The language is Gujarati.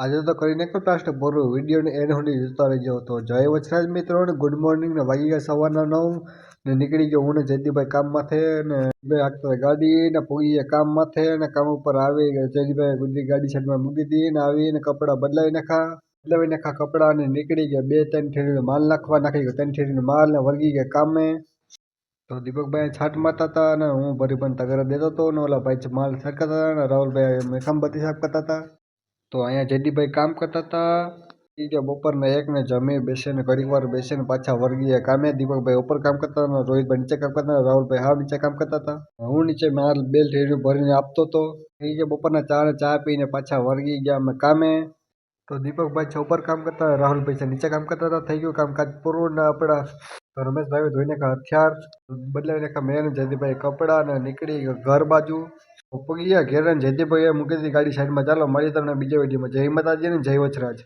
આજે તો કરી નાખ્યો પ્લાસ્ટર પૂરો વિડીયોને એન્ડ સુધી જોતા રહેજો. તો જય વચરાજ મિત્રો ને ગુડ મોર્નિંગ ને વાગી ગયા સવારના 9 ને નીકળી ગયો હું ને જયદીપભાઈ કામ માથે ને બે હાંકતો ગાડી ને પૂગી ગયા કામ માથે ને કામ ઉપર આવી ગયા. જયદીપભાઈ ગુજરી ગાડી સાઈડમાં મૂકી દીધી ને આવીને કપડાં બદલાવી નાખા કપડાં ને નીકળી ગયા. 2-3 થેલીનો માલ નાખી ગયો. 3 થેલીનો માલ ને વર્ગી ગયા કામે. તો દીપકભાઈ છાટ મારતા હતા અને હું ભરી પણ તગર દેતો હતો ને ઓલા ભાઈ માલ સરકતા હતા ને રાહુલભાઈ મેખંબત્તી સાફ કરતા હતા. તો અહીંયા જયદીપભાઈ કામ કરતા હતા. બપોરના 1 ને જમી બેસીને ઘડીક વાર બેસીને પાછા વર્ગીએ કામે. દીપકભાઈ ઉપર કામ કરતા હતા, રોહિતભાઈ નીચે કામ કરતા હતા, રાહુલભાઈ હાવ નીચે કામ કરતા હતા. હું નીચે માલ બેલ થેલીઓ ભરીને આપતો હતો. બપોરના ચા પીને પાછા વર્ગી ગયા અમે કામે. તો દીપકભાઈ છે ઉપર કામ કરતા હતા, રાહુલભાઈ છે નીચે કામ કરતા હતા. થઈ ગયું કામકાજ પૂરું ને આપણા તો રમેશભાઈ ધોઈને હથિયાર બદલાવી નાખ્યા. મેં જયદીપભાઈ કપડાં ને નીકળી ગયો ઘર બાજુ. પગી ગયા ઘેર. જયદીપભાઈએ મૂકી દીધી ગાડી સાઈડમાં. ચાલો મળી તમને બીજા વિડીયોમાં. જય માતાજી ને જય વચરાજ.